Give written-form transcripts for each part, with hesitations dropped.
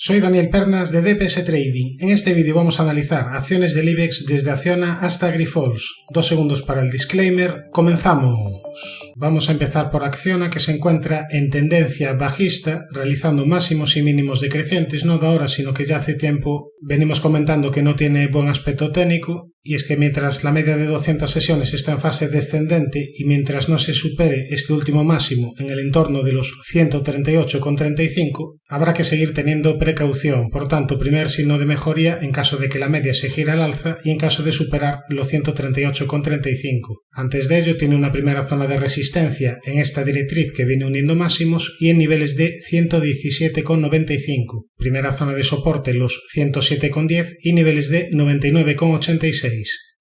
Soy Daniel Pernas de DPS Trading. En este vídeo vamos a analizar acciones del IBEX desde Acciona hasta Grifols. 2 segundos para el disclaimer. ¡Comenzamos! Vamos a empezar por Acciona, que se encuentra en tendencia bajista, realizando máximos y mínimos decrecientes, no de ahora, sino que ya hace tiempo venimos comentando que no tiene buen aspecto técnico, y es que mientras la media de 200 sesiones está en fase descendente y mientras no se supere este último máximo en el entorno de los 138,35, habrá que seguir teniendo precaución. Por tanto, primer signo de mejoría en caso de que la media se gire al alza y en caso de superar los 138,35. Antes de ello tiene una primera zona de resistencia en esta directriz que viene uniendo máximos y en niveles de 117,95. Primera zona de soporte los 107,10 y niveles de 99,86.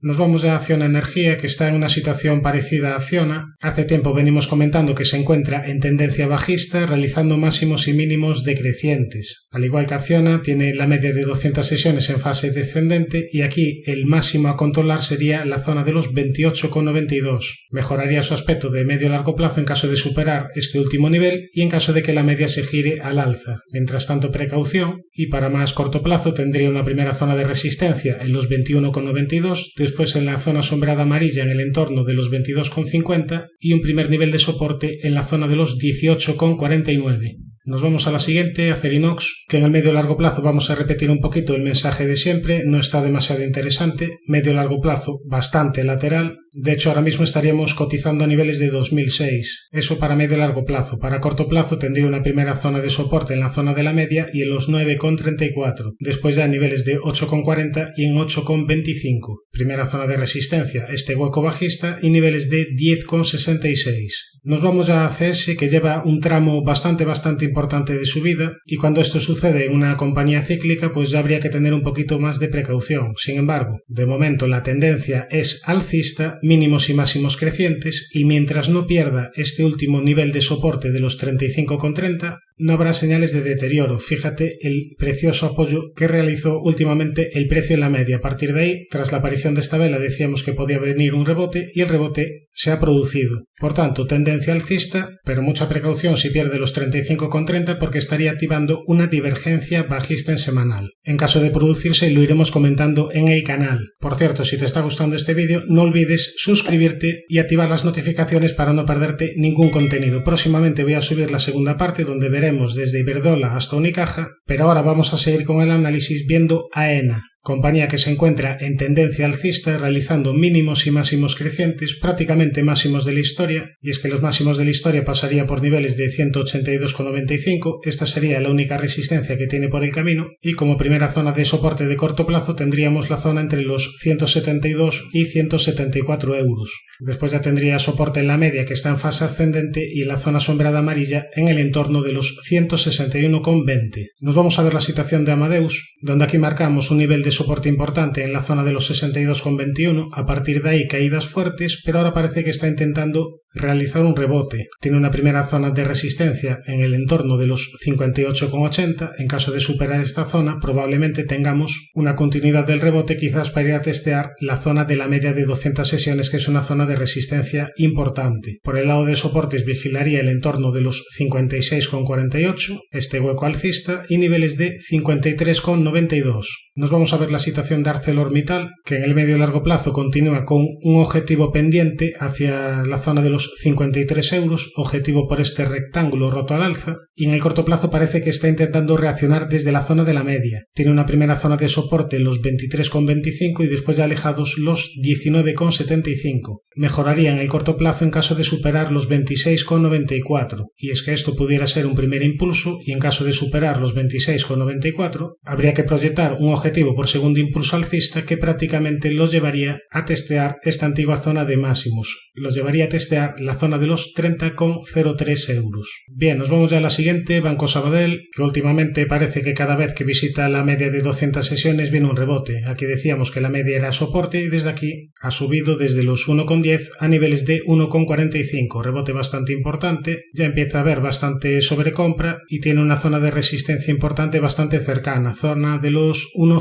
Nos vamos a Acciona Energía, que está en una situación parecida a Acciona. Hace tiempo venimos comentando que se encuentra en tendencia bajista, realizando máximos y mínimos decrecientes. Al igual que Acciona, tiene la media de 200 sesiones en fase descendente y aquí el máximo a controlar sería la zona de los 28,92. Mejoraría su aspecto de medio a largo plazo en caso de superar este último nivel y en caso de que la media se gire al alza. Mientras tanto, precaución, y para más corto plazo tendría una primera zona de resistencia en los 21,92, después en la zona sombreada amarilla en el entorno de los 22,50 y un primer nivel de soporte en la zona de los 18,49. Nos vamos a la siguiente, Acerinox, que en el medio largo plazo vamos a repetir un poquito el mensaje de siempre, no está demasiado interesante, medio largo plazo bastante lateral, de hecho ahora mismo estaríamos cotizando a niveles de 2006, eso para medio largo plazo. Para corto plazo tendría una primera zona de soporte en la zona de la media y en los 9,34, después ya a niveles de 8,40 y en 8,25. Primera zona de resistencia, este hueco bajista y niveles de 10,66. Nos vamos a CS, que lleva un tramo bastante importante de subida, y cuando esto sucede en una compañía cíclica pues ya habría que tener un poquito más de precaución. Sin embargo, de momento la tendencia es alcista, mínimos y máximos crecientes, y mientras no pierda este último nivel de soporte de los 35,30 no habrá señales de deterioro. Fíjate el precioso apoyo que realizó últimamente el precio en la media. A partir de ahí, tras la aparición de esta vela, decíamos que podía venir un rebote y el rebote se ha producido. Por tanto, tendencia alcista, pero mucha precaución si pierde los 35,30 porque estaría activando una divergencia bajista en semanal. En caso de producirse, lo iremos comentando en el canal. Por cierto, si te está gustando este vídeo, no olvides suscribirte y activar las notificaciones para no perderte ningún contenido. Próximamente voy a subir la segunda parte donde veremos desde Iberdrola hasta Unicaja, pero ahora vamos a seguir con el análisis viendo AENA. Compañía que se encuentra en tendencia alcista, realizando mínimos y máximos crecientes, prácticamente máximos de la historia, y es que los máximos de la historia pasaría por niveles de 182,95, esta sería la única resistencia que tiene por el camino, y como primera zona de soporte de corto plazo tendríamos la zona entre los 172 y 174 euros. Después ya tendría soporte en la media, que está en fase ascendente, y en la zona sombreada amarilla en el entorno de los 161,20. Nos vamos a ver la situación de Amadeus, donde aquí marcamos un nivel de soporte importante en la zona de los 62,21, a partir de ahí caídas fuertes, pero ahora parece que está intentando realizar un rebote. Tiene una primera zona de resistencia en el entorno de los 58,80, en caso de superar esta zona probablemente tengamos una continuidad del rebote, quizás para ir a testear la zona de la media de 200 sesiones, que es una zona de resistencia importante. Por el lado de soportes vigilaría el entorno de los 56,48, este hueco alcista, y niveles de 53,92. Nos vamos a ver la situación de ArcelorMittal, que en el medio y largo plazo continúa con un objetivo pendiente hacia la zona de los 53 euros, objetivo por este rectángulo roto al alza, y en el corto plazo parece que está intentando reaccionar desde la zona de la media. Tiene una primera zona de soporte en los 23,25 y después ya alejados los 19,75. Mejoraría en el corto plazo en caso de superar los 26,94, y es que esto pudiera ser un primer impulso, y en caso de superar los 26,94 habría que proyectar un objetivo por segundo impulso alcista que prácticamente los llevaría a testear esta antigua zona de máximos. Los llevaría a testear la zona de los 30,03 euros. Bien, nos vamos ya a la siguiente, Banco Sabadell, que últimamente parece que cada vez que visita la media de 200 sesiones viene un rebote. Aquí decíamos que la media era soporte y desde aquí ha subido desde los 1,10 a niveles de 1,45. Rebote bastante importante, ya empieza a haber bastante sobrecompra y tiene una zona de resistencia importante bastante cercana, zona de los 1,51.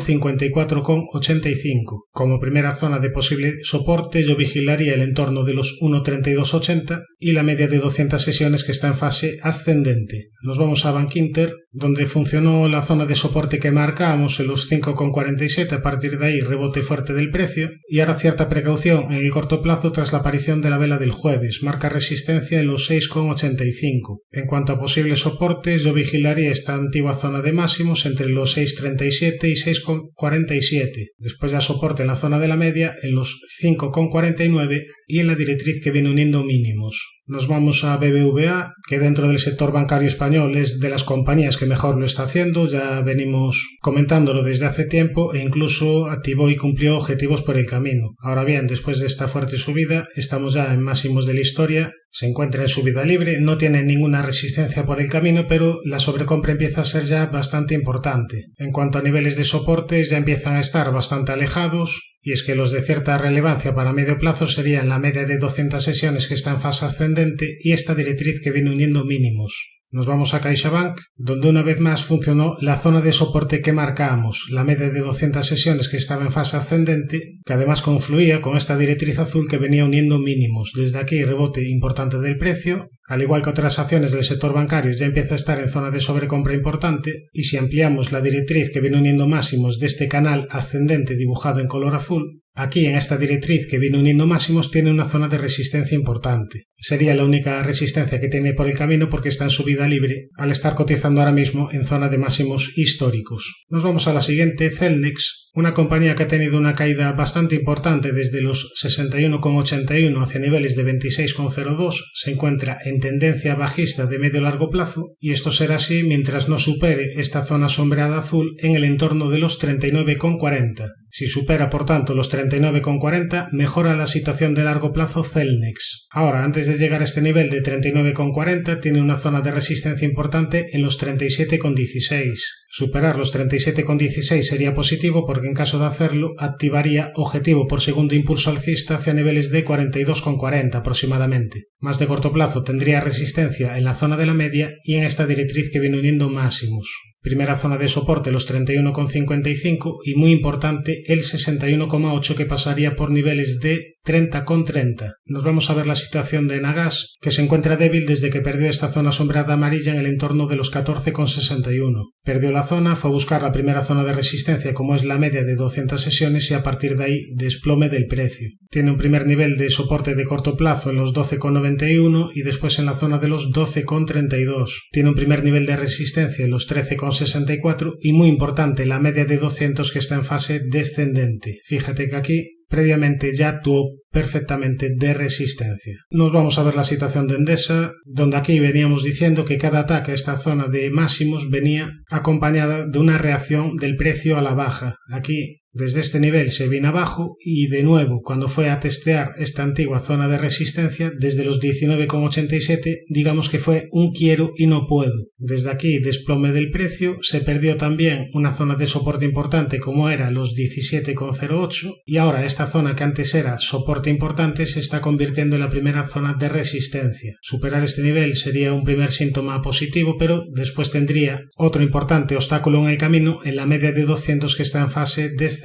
54,85. Como primera zona de posible soporte yo vigilaría el entorno de los 1.3280 y la media de 200 sesiones que está en fase ascendente. Nos vamos a Bankinter, donde funcionó la zona de soporte que marcábamos en los 5,47, a partir de ahí rebote fuerte del precio y ahora cierta precaución en el corto plazo tras la aparición de la vela del jueves, marca resistencia en los 6,85. En cuanto a posibles soportes, yo vigilaría esta antigua zona de máximos entre los 6,37 y 6,47. Después ya soporte en la zona de la media en los 5,49 y en la directriz que viene uniendo mínimos. Nos vamos a BBVA, que dentro del sector bancario español es de las compañías que mejor lo está haciendo, ya venimos comentándolo desde hace tiempo e incluso activó y cumplió objetivos por el camino. Ahora bien, después de esta fuerte subida, estamos ya en máximos de la historia, se encuentra en subida libre, no tiene ninguna resistencia por el camino, pero la sobrecompra empieza a ser ya bastante importante. En cuanto a niveles de soportes, ya empiezan a estar bastante alejados, y es que los de cierta relevancia para medio plazo serían la media de 200 sesiones que está en fase ascendente y esta directriz que viene uniendo mínimos. Nos vamos a CaixaBank, donde una vez más funcionó la zona de soporte que marcábamos, la media de 200 sesiones que estaba en fase ascendente, que además confluía con esta directriz azul que venía uniendo mínimos. Desde aquí rebote importante del precio, al igual que otras acciones del sector bancario ya empieza a estar en zona de sobrecompra importante, y si ampliamos la directriz que viene uniendo máximos de este canal ascendente dibujado en color azul, aquí en esta directriz que viene uniendo máximos tiene una zona de resistencia importante. Sería la única resistencia que tiene por el camino porque está en subida libre al estar cotizando ahora mismo en zona de máximos históricos. Nos vamos a la siguiente, Celnex, una compañía que ha tenido una caída bastante importante desde los 61,81 hacia niveles de 26,02, se encuentra en tendencia bajista de medio-largo plazo y esto será así mientras no supere esta zona sombreada azul en el entorno de los 39,40. Si supera por tanto los 39,40 mejora la situación de largo plazo Celnex. Ahora, antes de llegar a este nivel de 39,40 tiene una zona de resistencia importante en los 37,16. Superar los 37,16 sería positivo porque en caso de hacerlo activaría objetivo por segundo impulso alcista hacia niveles de 42,40 aproximadamente. Más de corto plazo tendría resistencia en la zona de la media y en esta directriz que viene uniendo máximos. Primera zona de soporte los 31,55 y muy importante el 61,8 que pasaría por niveles de 30,30. Nos vamos a ver la situación de Nagas, que se encuentra débil desde que perdió esta zona sombreada amarilla en el entorno de los 14,61. Perdió la zona, fue a buscar la primera zona de resistencia como es la media de 200 sesiones y a partir de ahí desplome del precio. Tiene un primer nivel de soporte de corto plazo en los 12,91 y después en la zona de los 12,32. Tiene un primer nivel de resistencia en los 13,64 y muy importante la media de 200 que está en fase descendente. Fíjate que aquí previamente ya actuó perfectamente de resistencia. Nos vamos a ver la situación de Endesa, donde aquí veníamos diciendo que cada ataque a esta zona de máximos venía acompañada de una reacción del precio a la baja. Aquí desde este nivel se viene abajo y de nuevo cuando fue a testear esta antigua zona de resistencia desde los 19,87 digamos que fue un quiero y no puedo. Desde aquí desplome del precio, se perdió también una zona de soporte importante como era los 17,08 y ahora esta zona que antes era soporte importante se está convirtiendo en la primera zona de resistencia. Superar este nivel sería un primer síntoma positivo, pero después tendría otro importante obstáculo en el camino en la media de 200 que está en fase descendente.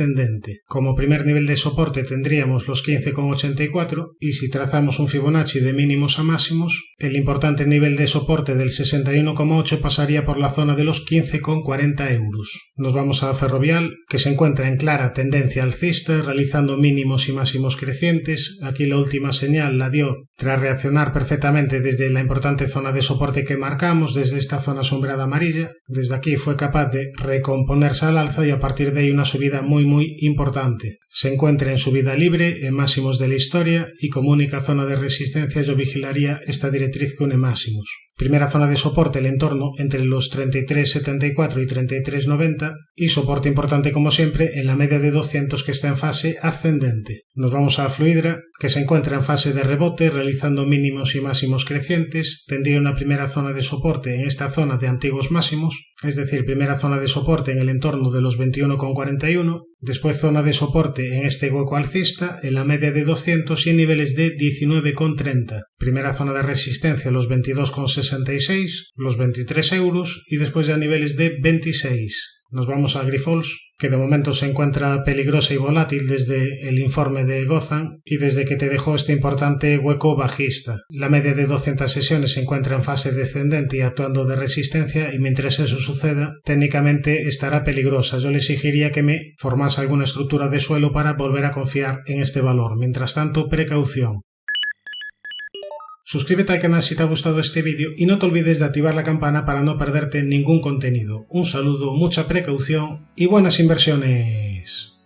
Como primer nivel de soporte tendríamos los 15,84 y si trazamos un Fibonacci de mínimos a máximos, el importante nivel de soporte del 61,8 pasaría por la zona de los 15,40 euros. Nos vamos a Ferrovial, que se encuentra en clara tendencia alcista, realizando mínimos y máximos crecientes. Aquí la última señal la dio tras reaccionar perfectamente desde la importante zona de soporte que marcamos, desde esta zona sombreada amarilla. Desde aquí fue capaz de recomponerse al alza y a partir de ahí una subida muy importante. Se encuentra en subida libre, en máximos de la historia y como única zona de resistencia yo vigilaría esta directriz que une máximos. Primera zona de soporte el entorno entre los 33,74 y 33,90 y soporte importante como siempre en la media de 200 que está en fase ascendente. Nos vamos a Fluidra, que se encuentra en fase de rebote realizando mínimos y máximos crecientes. Tendría una primera zona de soporte en esta zona de antiguos máximos, es decir, primera zona de soporte en el entorno de los 21,41, después zona de soporte en este hueco alcista en la media de 200 y en niveles de 19,30. Primera zona de resistencia los 22,66, los 23 euros y después ya niveles de 26. Nos vamos a Grifols, que de momento se encuentra peligrosa y volátil desde el informe de Gotham y desde que te dejó este importante hueco bajista. La media de 200 sesiones se encuentra en fase descendente y actuando de resistencia, y mientras eso suceda, técnicamente estará peligrosa. Yo le exigiría que me formase alguna estructura de suelo para volver a confiar en este valor. Mientras tanto, precaución. Suscríbete al canal si te ha gustado este vídeo y no te olvides de activar la campana para no perderte ningún contenido. Un saludo, mucha precaución y buenas inversiones.